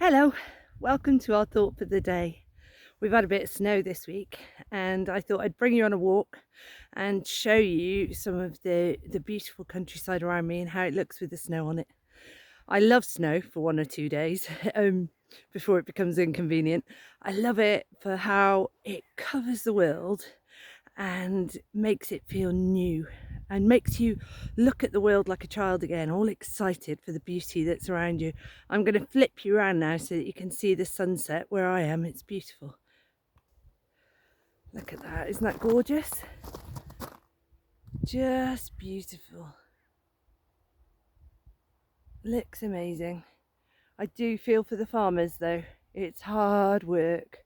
Hello, welcome to our thought for the day. We've had a bit of snow this week, and I thought I'd bring you on a walk and show you some of the beautiful countryside around me and how it looks with the snow on it. I love snow for 1 or 2 days before it becomes inconvenient. I love it for how it covers the world and makes it feel new and makes you look at the world like a child again, all excited for the beauty that's around you. I'm going to flip you around now so that you can see the sunset where I am. It's beautiful. Look at that. Isn't that gorgeous? Just beautiful. Looks amazing. I do feel for the farmers though. It's hard work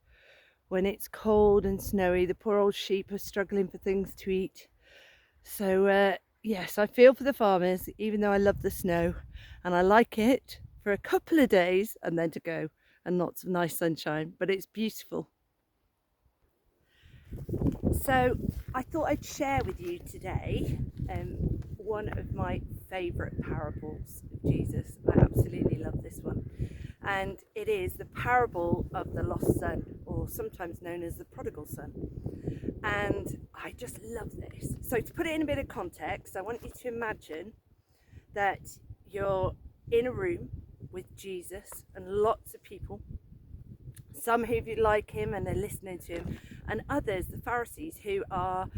when it's cold and snowy. The poor old sheep are struggling for things to eat. So yes, I feel for the farmers, even though I love the snow and I like it for a couple of days and then to go, and lots of nice sunshine, but it's beautiful. So I thought I'd share with you today one of my favourite parables of Jesus. I absolutely love this one, and it is the parable of the lost son, or sometimes known as the prodigal son. And I just love this. So to put it in a bit of context, I want you to imagine that you're in a room with Jesus and lots of people, some who like him and are listening to him, and others, the Pharisees, who are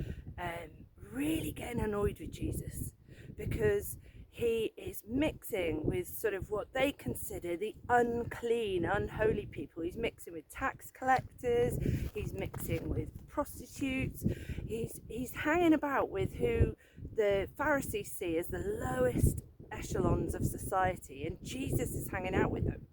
really getting annoyed with Jesus because he is mixing with sort of what they consider the unclean, unholy people. He's mixing with tax collectors, he's mixing with prostitutes, he's hanging about with who the Pharisees see as the lowest echelons of society, and Jesus is hanging out with them.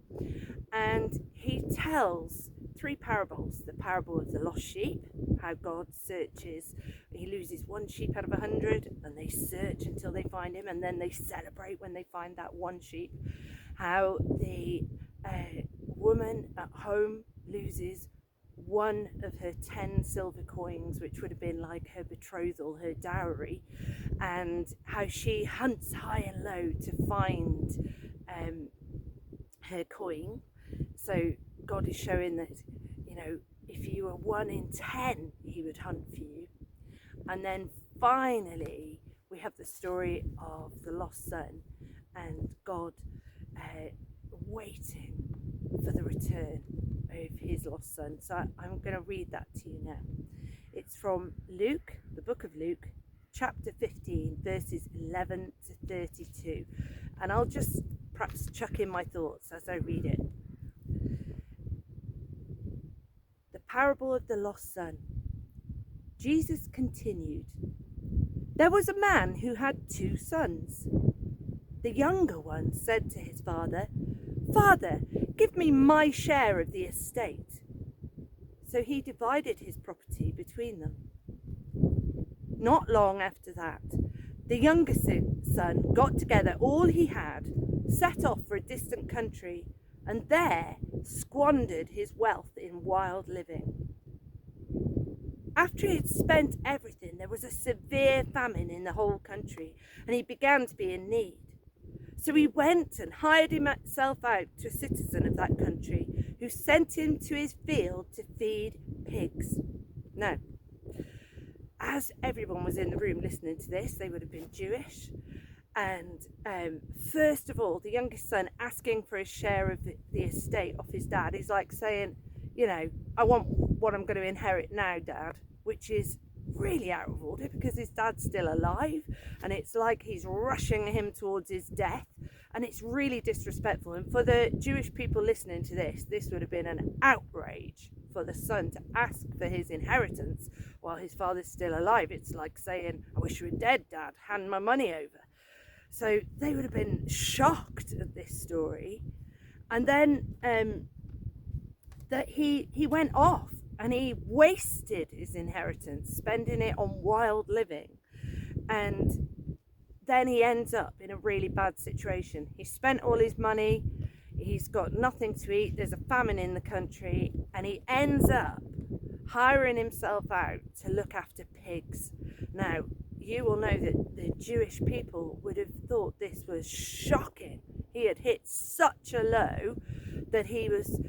And he tells three parables: the parable of the lost sheep, how God searches, he loses one sheep out of 100 and they search until they find him, and then they celebrate when they find that one sheep. How the woman at home loses one of her 10 silver coins, which would have been like her betrothal, her dowry, and how she hunts high and low to find her coin. So God is showing that, if you were 1 in 10, he would hunt for you. And then finally, we have the story of the lost son and God waiting for the return of his lost son. So I'm going to read that to you now. It's from Luke, the book of Luke, chapter 15, verses 11 to 32. And I'll just perhaps chuck in my thoughts as I read it. The parable of the lost son. Jesus continued, "There was a man who had 2 sons. The younger one said to his father, 'Father, give me my share of the estate.' So he divided his property between them. Not long after that, the younger son got together all he had, set off for a distant country, and there squandered his wealth in wild living. After he had spent everything, there was a severe famine in the whole country, and he began to be in need. So he went and hired himself out to a citizen of that country, who sent him to his field to feed pigs." Now, as everyone was in the room listening to this, they would have been Jewish. And first of all, the youngest son asking for his share of the estate off his dad is like saying, "I want what I'm going to inherit now, Dad," which is really out of order because his dad's still alive, and it's like he's rushing him towards his death, and it's really disrespectful. And for the Jewish people listening to this would have been an outrage for the son to ask for his inheritance while his father's still alive. It's like saying, "I wish you were dead, Dad, hand my money over." So they would have been shocked at this story. And then that he went off and he wasted his inheritance, spending it on wild living. And then he ends up in a really bad situation. He spent all his money, he's got nothing to eat, there's a famine in the country, and he ends up hiring himself out to look after pigs. Now, you will know that the Jewish people would have thought this was shocking. He had hit such a low that he was,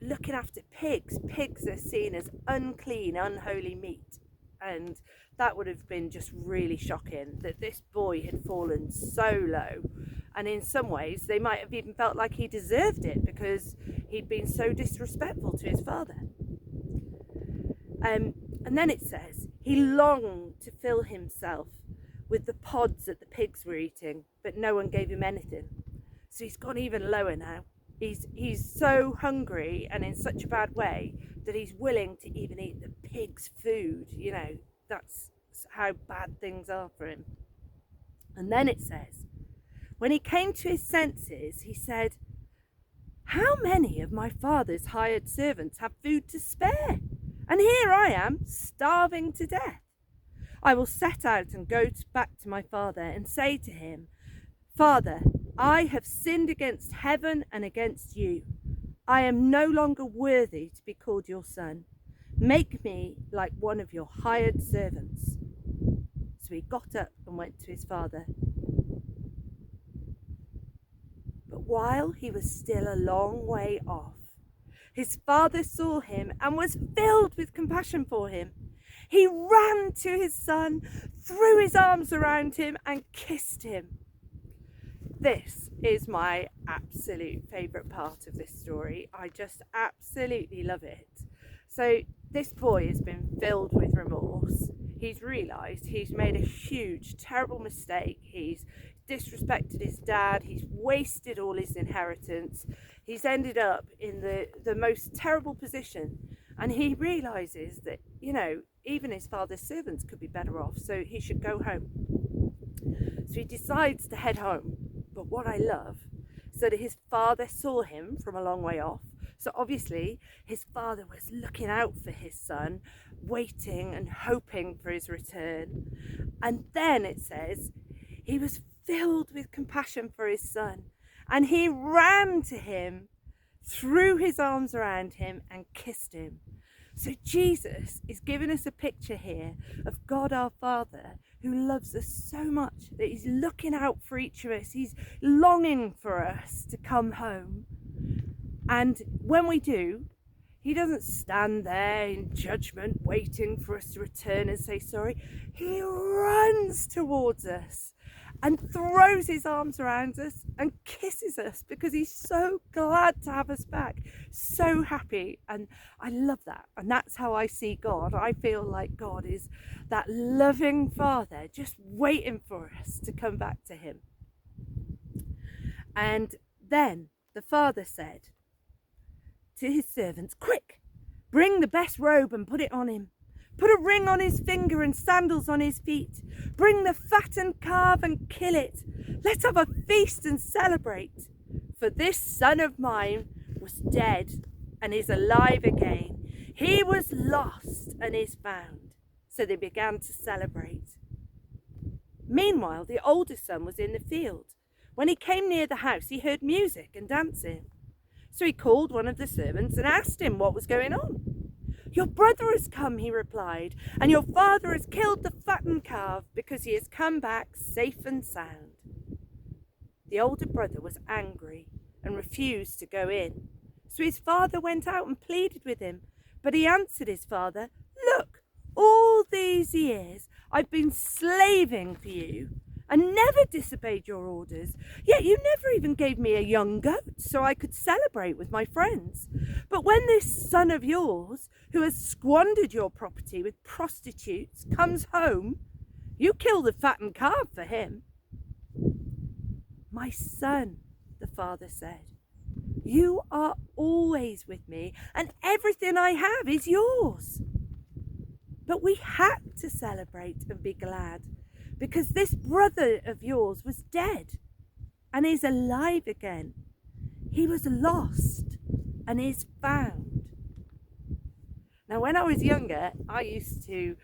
looking after pigs. Pigs are seen as unclean, unholy meat. And that would have been just really shocking, that this boy had fallen so low. And in some ways, they might have even felt like he deserved it because he'd been so disrespectful to his father. And then it says, he longed to fill himself with the pods that the pigs were eating, but no one gave him anything. So he's gone even lower now. He's so hungry and in such a bad way that he's willing to even eat the pig's food. That's how bad things are for him. And then it says, when he came to his senses, he said, how many of my father's hired servants have food to spare? And here I am, starving to death. I will set out and go back to my father and say to him, Father, I have sinned against heaven and against you. I am no longer worthy to be called your son. Make me like one of your hired servants. So he got up and went to his father. But while he was still a long way off, his father saw him and was filled with compassion for him. He ran to his son, threw his arms around him and kissed him. This is my absolute favourite part of this story. I just absolutely love it. So this boy has been filled with remorse. He's realised he's made a huge, terrible mistake. He's disrespected his dad. He's wasted all his inheritance. He's ended up in the most terrible position. And he realises that, even his father's servants could be better off. So he should go home. So he decides to head home. But what I love is that his father saw him from a long way off. So obviously his father was looking out for his son, waiting and hoping for his return. And then it says he was filled with compassion for his son, and he ran to him, threw his arms around him and kissed him. So Jesus is giving us a picture here of God our Father, who loves us so much that he's looking out for each of us. He's longing for us to come home. And when we do, he doesn't stand there in judgment waiting for us to return and say sorry. He runs towards us and throws his arms around us and kisses us because he's so glad to have us back, so happy. And I love that. And that's how I see God. I feel like God is that loving Father just waiting for us to come back to him. And then the father said to his servants, quick, bring the best robe and put it on him. Put a ring on his finger and sandals on his feet. Bring the fattened calf and kill it. Let's have a feast and celebrate. For this son of mine was dead and is alive again. He was lost and is found. So they began to celebrate. Meanwhile, the older son was in the field. When he came near the house, he heard music and dancing. So he called one of the servants and asked him what was going on. Your brother has come, he replied, and your father has killed the fattened calf because he has come back safe and sound. The older brother was angry and refused to go in. So his father went out and pleaded with him. But he answered his father, look, all these years I've been slaving for you and never disobeyed your orders. Yet you never even gave me a young goat so I could celebrate with my friends. But when this son of yours, who has squandered your property with prostitutes, comes home, you kill the fattened calf for him. My son, the father said, you are always with me and everything I have is yours. But we had to celebrate and be glad, because this brother of yours was dead and is alive again. He was lost and is found. Now, when I was younger, I used to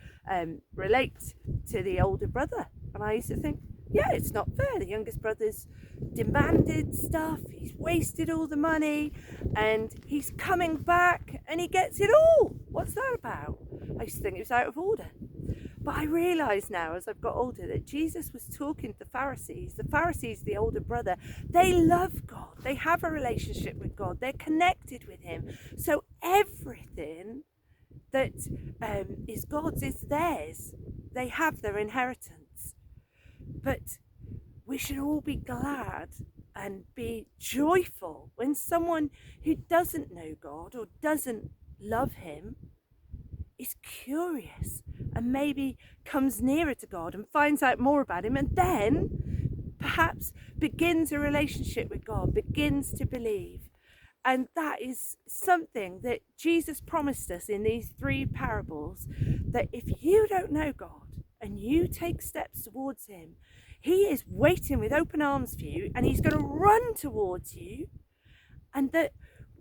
relate to the older brother. And I used to think, yeah, it's not fair. The youngest brother's demanded stuff. He's wasted all the money and he's coming back and he gets it all. What's that about? I used to think it was out of order. But I realise now, as I've got older, that Jesus was talking to the Pharisees. The Pharisees, the older brother, they love God. They have a relationship with God. They're connected with him. So everything that is God's is theirs. They have their inheritance. But we should all be glad and be joyful when someone who doesn't know God or doesn't love him is curious and maybe comes nearer to God and finds out more about him, and then perhaps begins a relationship with God, begins to believe. And that is something that Jesus promised us in these 3 parables, that if you don't know God and you take steps towards him, he is waiting with open arms for you, and he's going to run towards you. And that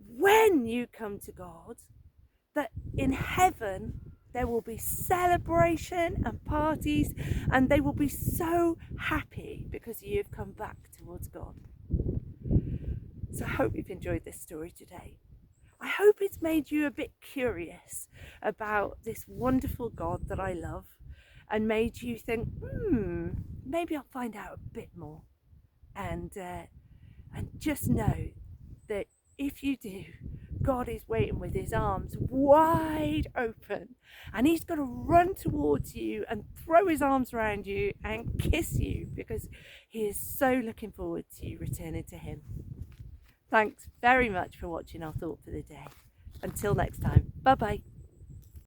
when you come to God, that in heaven there will be celebration and parties, and they will be so happy because you've come back towards God. So I hope you've enjoyed this story today. I hope it's made you a bit curious about this wonderful God that I love, and made you think, maybe I'll find out a bit more. And just know that if you do, God is waiting with his arms wide open, and he's going to run towards you and throw his arms around you and kiss you, because he is so looking forward to you returning to him. Thanks very much for watching our thought for the day. Until next time, bye bye.